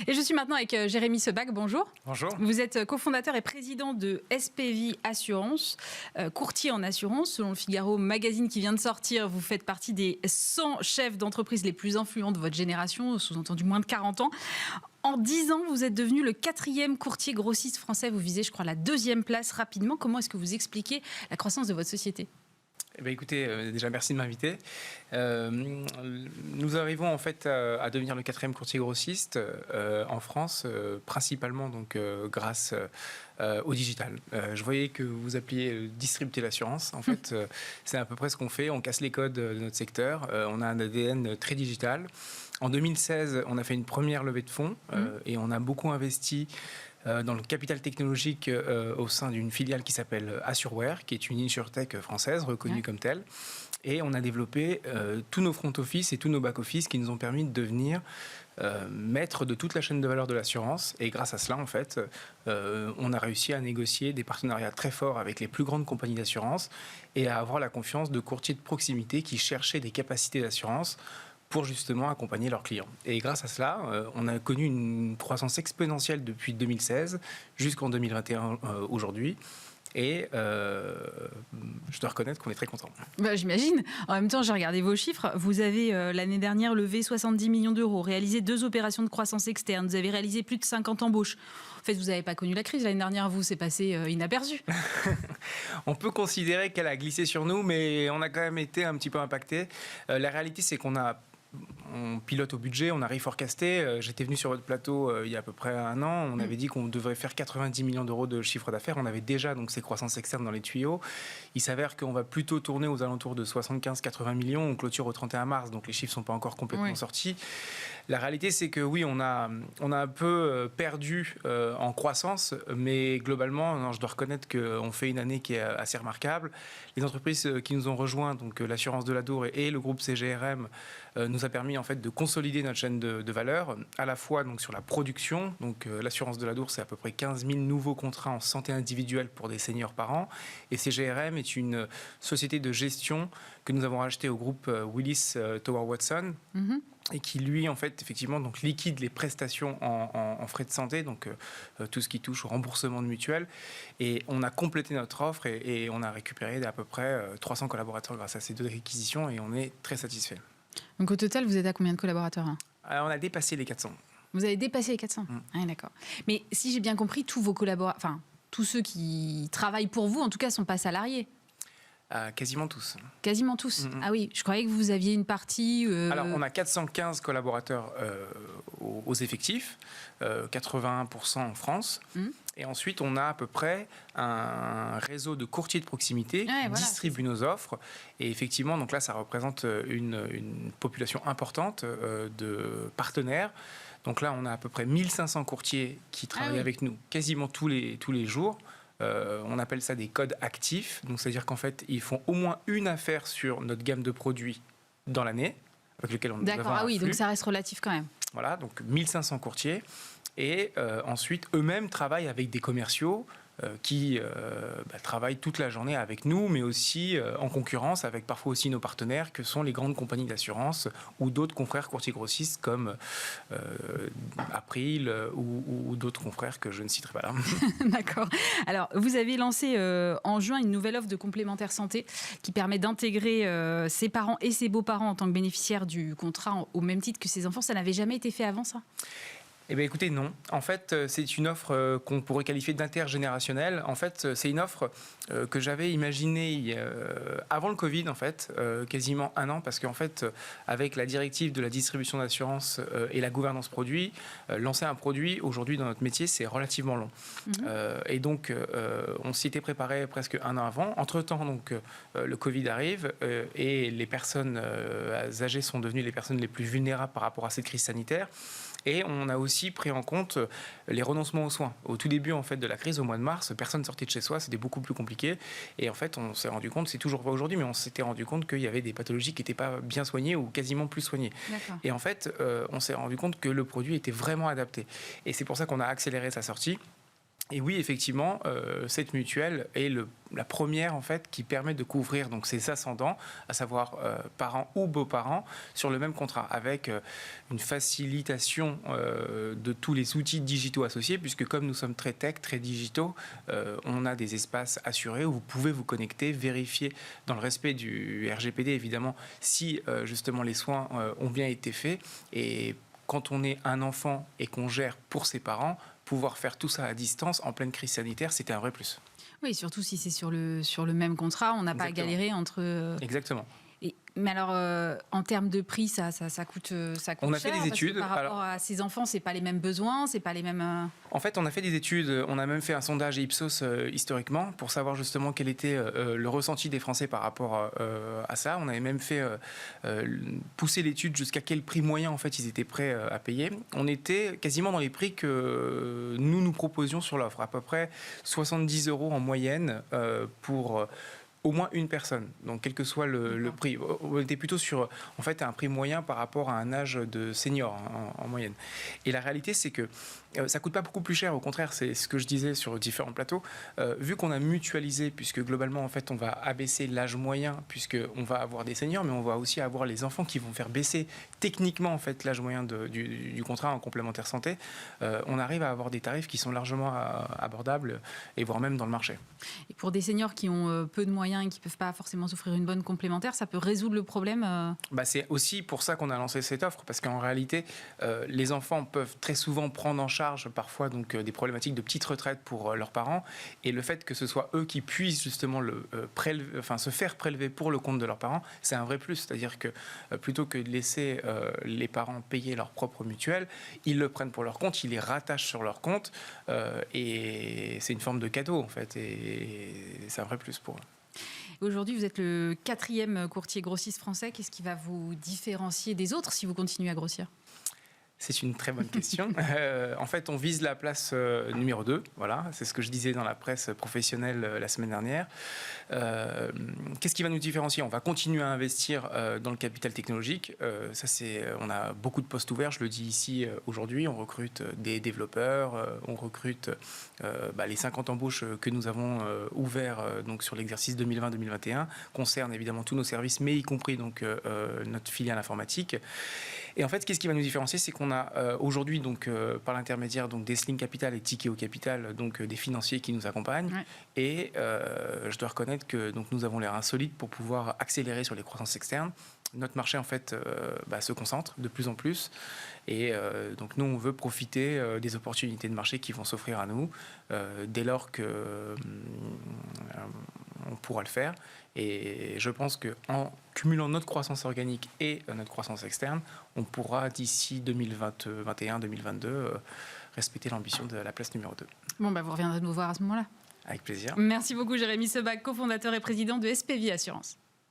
Et je suis maintenant avec Jérémy Sebac, bonjour. Bonjour. Vous êtes cofondateur et président de SPV Assurance, courtier en assurance. Selon le Figaro Magazine qui vient de sortir, vous faites partie des 100 chefs d'entreprise les plus influents de votre génération, sous-entendu moins de 40 ans. En 10 ans, vous êtes devenu le 4e courtier grossiste français. Vous visez, je crois, la 2e place rapidement. Comment est-ce que vous expliquez la croissance de votre société ? Eh bien, écoutez, déjà merci de m'inviter. Nous arrivons en fait à devenir le 4e courtier grossiste en France, principalement donc grâce au digital. Je voyais que vous appeliez distribuer l'assurance. En fait, c'est à peu près ce qu'on fait. On casse les codes de notre secteur. On a un ADN très digital. En 2016, on a fait une première levée de fonds et on a beaucoup investi dans le capital technologique au sein d'une filiale qui s'appelle Assureware, qui est une insurtech française reconnue comme telle. Et on a développé tous nos front office et tous nos back office qui nous ont permis de devenir maître de toute la chaîne de valeur de l'assurance. Et grâce à cela, en fait, on a réussi à négocier des partenariats très forts avec les plus grandes compagnies d'assurance et à avoir la confiance de courtiers de proximité qui cherchaient des capacités d'assurance pour justement accompagner leurs clients. Et grâce à cela, on a connu une croissance exponentielle depuis 2016 jusqu'en 2021 aujourd'hui. Et je dois reconnaître qu'on est très content. Bah, j'imagine. En même temps, j'ai regardé vos chiffres. Vous avez l'année dernière levé 70 millions d'euros, réalisé 2 opérations de croissance externe. Vous avez réalisé plus de 50 embauches. En fait, vous n'avez pas connu la crise l'année dernière, vous, c'est passé inaperçu. On peut considérer qu'elle a glissé sur nous, mais on a quand même été un petit peu impacté. La réalité, c'est on pilote au budget, on a reforecasté. J'étais venu sur votre plateau il y a à peu près un an. On avait dit qu'on devrait faire 90 millions d'euros de chiffre d'affaires. On avait déjà donc ces croissances externes dans les tuyaux. Il s'avère qu'on va plutôt tourner aux alentours de 75-80 millions. On clôture au 31 mars, donc les chiffres ne sont pas encore complètement sortis. La réalité, c'est que oui, on a un peu perdu en croissance, mais globalement, je dois reconnaître qu'on fait une année qui est assez remarquable. Les entreprises qui nous ont rejoints, donc l'assurance de l'Adour et le groupe CGRM, nous a permis en fait de consolider notre chaîne de valeur, à la fois donc sur la production. Donc l'assurance de l'Adour, c'est à peu près 15 000 nouveaux contrats en santé individuelle pour des seniors par an. Et CGRM est une société de gestion que nous avons rachetée au groupe Willis Towers Watson. Et qui, lui, en fait, effectivement, donc, liquide les prestations en frais de santé, donc tout ce qui touche au remboursement de mutuelles. Et on a complété notre offre et on a récupéré à peu près 300 collaborateurs grâce à ces 2 réquisitions et on est très satisfait. Donc au total, vous êtes à combien de collaborateurs ? Alors, on a dépassé les 400. Vous avez dépassé les 400 ? Ah, d'accord. Mais si j'ai bien compris, tous vos collaborateurs, enfin, tous ceux qui travaillent pour vous, en tout cas, ne sont pas salariés. Quasiment tous. Quasiment tous. Ah oui, je croyais que vous aviez une partie... Alors, on a 415 collaborateurs aux effectifs, 81% en France. Et ensuite, on a à peu près un réseau de courtiers de proximité qui distribuent nos offres. Et effectivement, donc là, ça représente une population importante de partenaires. Donc là, on a à peu près 1500 courtiers qui travaillent avec nous quasiment tous les jours. On appelle ça des codes actifs. Donc, c'est-à-dire qu'en fait, ils font au moins une affaire sur notre gamme de produits dans l'année, avec lequel on a D'accord, ah oui, donc ça reste relatif quand même. Voilà, donc 1500 courtiers. Et ensuite, eux-mêmes travaillent avec des commerciaux qui travaillent toute la journée avec nous, mais aussi en concurrence avec parfois aussi nos partenaires, que sont les grandes compagnies d'assurance ou d'autres confrères courtiers grossistes comme April ou d'autres confrères que je ne citerai pas là. D'accord. Alors, vous avez lancé en juin une nouvelle offre de complémentaire santé qui permet d'intégrer ses parents et ses beaux-parents en tant que bénéficiaires du contrat au même titre que ses enfants. Ça n'avait jamais été fait avant, ça ? Eh bien, écoutez, non. En fait, c'est une offre qu'on pourrait qualifier d'intergénérationnelle. En fait, c'est une offre que j'avais imaginée avant le Covid, en fait, quasiment un an, parce qu'en fait, avec la directive de la distribution d'assurance et la gouvernance produit, lancer un produit, aujourd'hui, dans notre métier, c'est relativement long. Et donc, on s'y était préparé presque un an avant. Entre-temps, donc, le Covid arrive et les personnes âgées sont devenues les personnes les plus vulnérables par rapport à cette crise sanitaire. Et on a aussi pris en compte les renoncements aux soins. Au tout début en fait, de la crise, au mois de mars, personne ne sortait de chez soi, c'était beaucoup plus compliqué. Et en fait, on s'est rendu compte, c'est toujours pas aujourd'hui, mais on s'était rendu compte qu'il y avait des pathologies qui n'étaient pas bien soignées ou quasiment plus soignées. D'accord. Et en fait, on s'est rendu compte que le produit était vraiment adapté. Et c'est pour ça qu'on a accéléré sa sortie. Et oui, effectivement, cette mutuelle est la première en fait qui permet de couvrir donc ses ascendants, à savoir parents ou beaux-parents, sur le même contrat, avec une facilitation de tous les outils digitaux associés, puisque comme nous sommes très tech, très digitaux, on a des espaces assurés où vous pouvez vous connecter, vérifier dans le respect du RGPD évidemment si justement les soins ont bien été faits. Et quand on est un enfant et qu'on gère pour ses parents, pouvoir faire tout ça à distance en pleine crise sanitaire, c'était un vrai plus. Oui, surtout si c'est sur le même contrat, on n'a pas à galérer entre... Exactement. Mais alors, en termes de prix, ça coûte cher. On a fait des études. Par rapport à ces enfants, c'est pas les mêmes besoins, c'est pas les mêmes. En fait, on a fait des études. On a même fait un sondage Ipsos historiquement pour savoir justement quel était le ressenti des Français par rapport à ça. On avait même fait pousser l'étude jusqu'à quel prix moyen en fait ils étaient prêts à payer. On était quasiment dans les prix que nous proposions sur l'offre, à peu près 70 € en moyenne pour au moins une personne, donc quel que soit le prix. On était plutôt sur en fait, un prix moyen par rapport à un âge de senior en moyenne. Et la réalité, c'est que ça ne coûte pas beaucoup plus cher, au contraire, c'est ce que je disais sur différents plateaux. Vu qu'on a mutualisé, puisque globalement, en fait, on va abaisser l'âge moyen, puisqu'on va avoir des seniors, mais on va aussi avoir les enfants qui vont faire baisser techniquement en fait, l'âge moyen du contrat en complémentaire santé, on arrive à avoir des tarifs qui sont largement abordables et voire même dans le marché. Et pour des seniors qui ont peu de moyens et qui ne peuvent pas forcément s'offrir une bonne complémentaire, ça peut résoudre le problème C'est aussi pour ça qu'on a lancé cette offre, parce qu'en réalité, les enfants peuvent très souvent prendre en charge parfois donc, des problématiques de petite retraite pour leurs parents, et le fait que ce soit eux qui puissent justement se faire prélever pour le compte de leurs parents, c'est un vrai plus. C'est-à-dire que plutôt que de laisser les parents payer leur propre mutuelle, ils le prennent pour leur compte, ils les rattachent sur leur compte, et c'est une forme de cadeau en fait, et c'est un vrai plus pour eux. Aujourd'hui, vous êtes le 4e courtier grossiste français. Qu'est-ce qui va vous différencier des autres si vous continuez à grossir ? C'est une très bonne question. En fait, on vise la place numéro 2. Voilà, c'est ce que je disais dans la presse professionnelle la semaine dernière. Qu'est-ce qui va nous différencier ? On va continuer à investir dans le capital technologique. On a beaucoup de postes ouverts, je le dis ici aujourd'hui. On recrute des développeurs, on recrute les 50 embauches que nous avons ouverts donc sur l'exercice 2020-2021, concernent évidemment tous nos services, mais y compris donc, notre filiale informatique. Et en fait, qu'est-ce qui va nous différencier ? C'est qu'on a aujourd'hui, donc, par l'intermédiaire donc, des Sling Capital et Tikeo Capital, donc des financiers qui nous accompagnent. Ouais. Et je dois reconnaître que donc, nous avons l'air insolites pour pouvoir accélérer sur les croissances externes. Notre marché, en fait, se concentre de plus en plus. Et donc, nous, on veut profiter des opportunités de marché qui vont s'offrir à nous dès lors qu'on pourra le faire. Et je pense qu'en cumulant notre croissance organique et notre croissance externe, on pourra, d'ici 2021-2022, respecter l'ambition de la place numéro 2. Bon, vous reviendrez nous voir à ce moment-là. Avec plaisir. Merci beaucoup, Jérémy Sebac, cofondateur et président de SPVie Assurance.